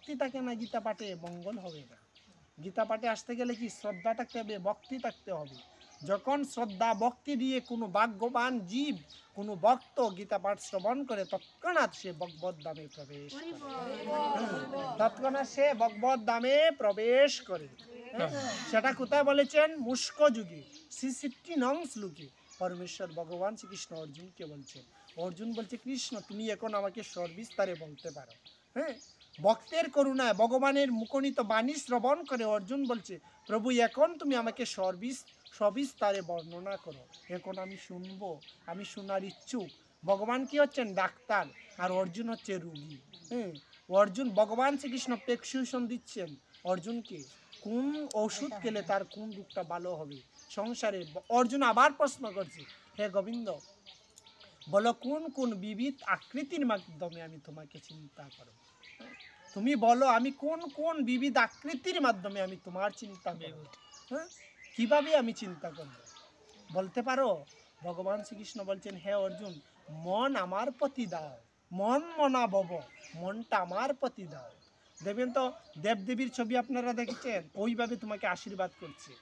ভক্তি থাকে না গীতা পাঠে মঙ্গল হবে না। গীতা পাঠে আসতে গেলে কি শ্রদ্ধা থাকতে হবে, ভক্তি থাকতে হবে। যখন শ্রদ্ধা ভক্তি দিয়ে কোনো ভাগ্যবান জীব, কোনো ভক্ত গীতা পাঠ শ্রবণ করে, তৎক্ষণাৎ সে ভগবত ধামে প্রবেশ করে। তৎক্ষণাৎ সে ভগবত ধামে প্রবেশ করে। সেটা কোথায় বলেছেন? মুষ্ক যুগে 63 শ্লোকে পরমেশ্বর ভগবান শ্রীকৃষ্ণ অর্জুনকে বলছেন। অর্জুন বলছে, কৃষ্ণ তুমি এখন আমাকে সবিস্তারে বলতে পারো। হ্যাঁ, ভক্তের করুণায় ভগবানের মুখনিত বাণী শ্রবণ করে অর্জুন বলছে, প্রভু এখন তুমি আমাকে সবিস্তারে বর্ণনা করো, এখন আমি শুনবো, আমি শোনার ইচ্ছুক। ভগবান কি হচ্ছেন? ডাক্তার, আর অর্জুন হচ্ছে রুগী। হ্যাঁ, অর্জুন, ভগবান শ্রীকৃষ্ণ প্রেসক্রিপশন দিচ্ছেন অর্জুনকে, কোন ওষুধ খেলে তার কোন রোগটা ভালো হবে সংসারে। অর্জুন আবার প্রশ্ন করছে, হে গোবিন্দ, বলো কোন কোন বিবিধ আকৃতির মাধ্যমে আমি তোমাকে চিন্তা করব? তুমি বলো আমি কোন কোন বিবিধ আকৃতির মাধ্যমে আমি তোমার চিন্তা করব? হ্যাঁ, কিভাবে আমি চিন্তা করব বলতে পারো? ভগবান শ্রীকৃষ্ণ বলছেন, হে অর্জুন, মন আমার প্রতি দাও, মন মনা ভব, মনটা আমার প্রতি দাও। দেখবেন তো দেবদেবীর ছবি আপনারা দেখেছেন, ওইভাবে তোমাকে আশীর্বাদ করছে।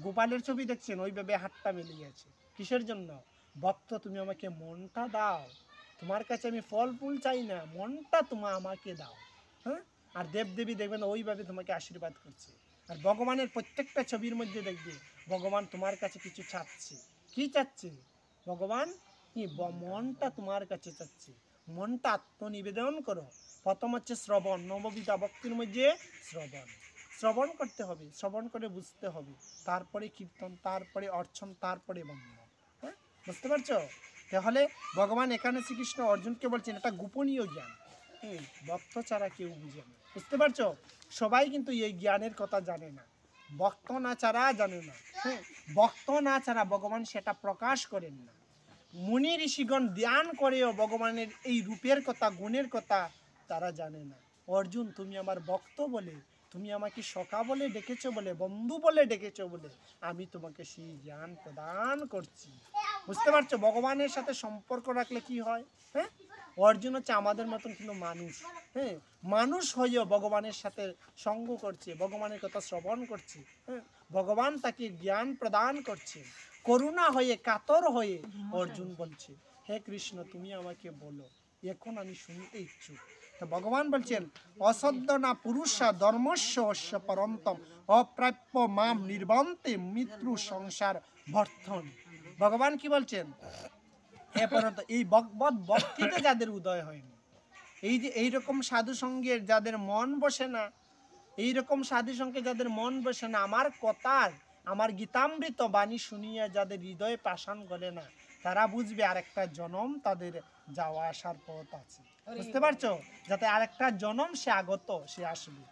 গোপালের ছবি দেখছেন, ওইভাবে হাতটা মিলিয়ে আছে। কিসের জন্য? ভক্ত তুমি আমাকে মনটা দাও, তোমার কাছে আমি ফল ফুল চাই না, মনটা তোমা আমাকে দাও। হ্যাঁ, আর দেবদেবী দেখবেন ওইভাবে তোমাকে আশীর্বাদ করছে। আর ভগবানের প্রত্যেকটা ছবির মধ্যে দেখবে ভগবান তোমার কাছে কিছু চাচ্ছে। কি চাচ্ছে ভগবান? কি মনটা তোমার কাছে চাচ্ছে, মনটা আত্মনিবেদন করো। প্রথম হচ্ছে শ্রবণ, নববিধা ভক্তির মধ্যে শ্রবণ। শ্রবণ করতে হবে, শ্রবণ করে বুঝতে হবে, তারপরে কীর্তন, তারপরে অর্চন, তারপরে বন্দন। হ্যাঁ, বুঝতে পারছো? তাহলে ভগবান এখানে শ্রীকৃষ্ণ অর্জুনকে বলছেন এটা গোপনীয় জ্ঞান। ভক্ত ছাড়া কেউ বুঝে না। বুঝতে পারছো? সবাই কিন্তু এই জ্ঞানের কথা জানে না, ভক্ত না ছাড়া জানে না। হ্যাঁ, ভক্ত না ছাড়া ভগবান সেটা প্রকাশ করেন না। মুনি ঋষিগণ ধ্যান করেও ভগবানের এই রূপের কথা, গুণের কথা তারা জানে না। অর্জুন, তুমি আমার ভক্ত বলে, তুমি আমাকে সখা বলে ডেকেছো বলে, বন্ধু বলে ডেকেছো বলে আমি তোমাকে সেই জ্ঞান প্রদান করছি। বুঝতে পারছো? ভগবানের সাথে সম্পর্ক রাখলে কি হয়? হ্যাঁ, অর্জুন হচ্ছে আমাদের মতন কিন্তু মানুষ। হ্যাঁ, মানুষ হয়েও ভগবানের সাথে সঙ্গ করছে, ভগবানের কথা শ্রবণ করছে। হ্যাঁ, ভগবান তাকে জ্ঞান প্রদান করছে। করুণা হয়ে, কাতর হয়ে অর্জুন বলছে, হে কৃষ্ণ তুমি আমাকে বলো, এখন আমি শুনতে ইচ্ছুক। তো ভগবান বলছেন, অসদ্য না পুরুষা ধর্মস্য অস্য পরন্তম অপ্রাপ্য মাম নির্বন্তে মৃত্যু সংসার ভর্থন। ভগবান কি বলছেন? হে পরন্ত, এই ভক্তিতে যাদের উদয় হয়নি, এই যে এইরকম সাধু সঙ্গের যাদের মন বসে না, এইরকম সাধু সঙ্গে যাদের মন বসে না, আমার কথার, আমার গীতামৃত বাণী শুনিয়া যাদের হৃদয়ে পাষাণ গলে না, তারা বুঝবে আরেকটা জনম তাদের যাওয়া আসার পথ আছে। বুঝতে পারছো? যাতে আরেকটা জনম সে আগত, সে আসবে।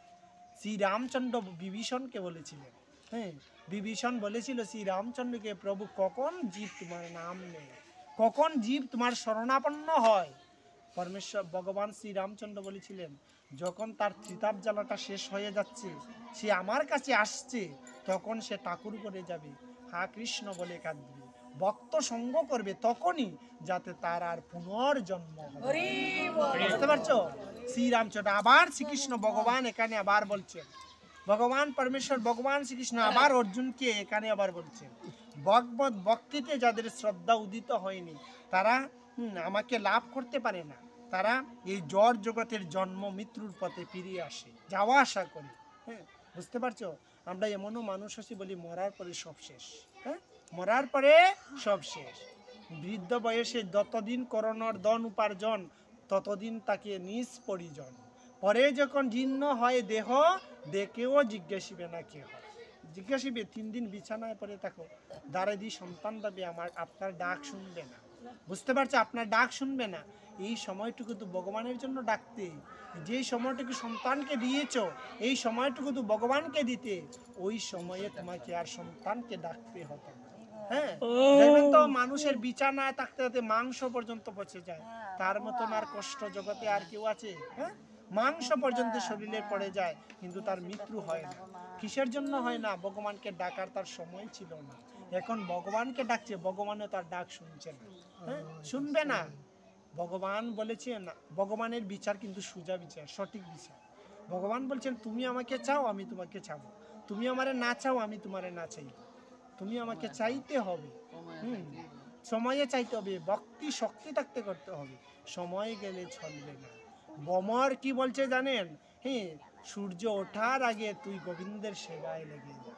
শ্রী রামচন্দ্র বিভীষণকে বলেছিলেন। হ্যাঁ, বিভীষণ বলেছিল শ্রী রামচন্দ্রকে, প্রভু কখন জীব তোমার নাম নেয়, কখন জীব তোমার শরণাপন্ন হয়। পরমেশ্বর ভগবান শ্রী রামচন্দ্র বলেছিলেন, যখন তার ত্রিতাপ জ্বালাটা শেষ হয়ে যাচ্ছে, সে আমার কাছে আসছে, তখন সে ঠাকুর করে যাবে, হা কৃষ্ণ বলে কাঁদবে, ভক্ত সঙ্গ করবে, তখনই যাতে তার আর পুনর্জন্ম হবে। বুঝতে পারছো? শ্রীরামচন্দ্র আবার শ্রীকৃষ্ণ ভগবান এখানে আবার বলছেন, ভগবান পরমেশ্বর ভগবান শ্রীকৃষ্ণ আবার অর্জুনকে এখানে আবার বলছেন, ভগবত ভক্তিতে যাদের শ্রদ্ধা উদিত হয়নি, তারা আমাকে লাভ করতে পারে না। তারা এই জড় জগতের জন্ম মৃত্যুর পথে ফিরে আসে, যাওয়া আসা করে। হ্যাঁ, বুঝতে পারছো? আমরা এমনও মানুষ আছি বলি মরার পরে সব শেষ। হ্যাঁ, মরার পরে সব শেষ। বৃদ্ধ বয়সে যতদিন করোনার ধন উপার্জন, ততদিন তাকে নিজ পরিজন। পরে যখন জীর্ণ হয় দেহ, দেখেও জিজ্ঞাসিবে না কে হয়। জিজ্ঞাসিবে 3 দিন বিছানায় পড়ে থাকো, দ্বারে দি সন্তান দাবি আমার, আপনার ডাক শুনবে না। বুঝতে পারছো? আপনার ডাক শুনবে না। এই সময়টুকু তো ভগবানের জন্য ডাকতে, যেই সময়টুকু সন্তানকে দিয়েছ, এই সময়টুকু তো ভগবানকে দিতে, ওই সময়ে তোমাকে আর সন্তানকে ডাকতে হতো না। হ্যাঁ, দেখবেন তো মানুষের বিছানায় থাকতে থাকতে মাংস পর্যন্ত পচে যায়, তার মতন আর কষ্ট জগতে আর কেউ আছে? হ্যাঁ, মাংস পর্যন্ত শরীরে পড়ে যায়, কিন্তু তার মৃত্যু হয় না। কিসের জন্য হয় না? ভগবানকে ডাকার তার সময় ছিল না। এখন ভগবানকে ডাকছে, ভগবানও তার ডাক শুনছে না। হ্যাঁ, শুনবে না। ভগবান বলেছেন, ভগবানের বিচার কিন্তু সোজা বিচার, সঠিক বিচার। ভগবান বলছেন তুমি আমাকে চাও, আমি তোমাকে চাবো। তুমি আমারে না চাও, আমি তোমারে না চাইব। তুমি আমাকে চাইতে হবে, সময়ে চাইতে হবে, ভক্তি শক্তি থাকতে করতে হবে। সময় গেলে চলবে না। বমর কি বলছে জানেন? হ্যাঁ, সূর্য ওঠার আগে তুই গোবিন্দের সেবায় লেগে যা।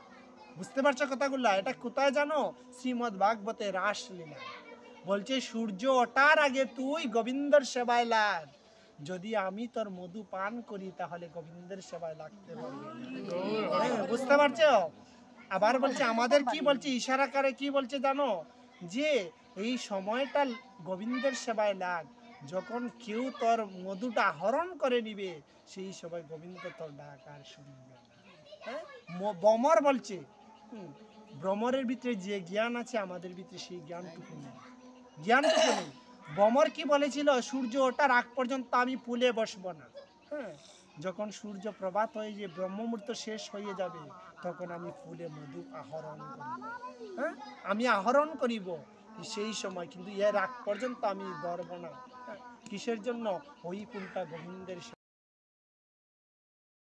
বুঝতে পারছো কথাগুলা? এটা কোথায় জানো? শ্রীমদ্ ভাগবতে রাসলীলা বলছে সূর্য ওঠার আগে তুই গোবিন্দের সেবায় লাগ। যদি আমি তোর মধু পান করি তাহলে গোবিন্দের সেবায় লাগতে পারবে না। বুঝতে পারছো? আবার বলছে আমাদের কি বলছে, ইশারা করে কি বলছে জানো? যে এই সময়টা গোবিন্দের সেবায় লাগ। যখন কেউ তোর মধুটা হরণ করে নিবে সেই সময় গোবিন্দ তোর ডাক আর শুনবে না। হ্যাঁ, বমর বলছে ভ্রমরের ভিতরে যে জ্ঞান আছে আমাদের ভিতরে সেই জ্ঞানটুকু নেই, জ্ঞানটুকু নেই। বমর কি বলেছিল? সূর্য ওঠার আগ পর্যন্ত আমি পুলে বসবো না। হ্যাঁ, যখন সূর্য প্রভাত হয়ে যে ব্রহ্মমুহূর্ত শেষ হয়ে যাবে তখন আমি ফুলে মধু আহরণ করিব। হ্যাঁ, আমি আহরণ করিব সেই সময়, কিন্তু এর আগ পর্যন্ত আমি ধরব না। কিসের জন্য? ওই ফুলটা গোবিন্দের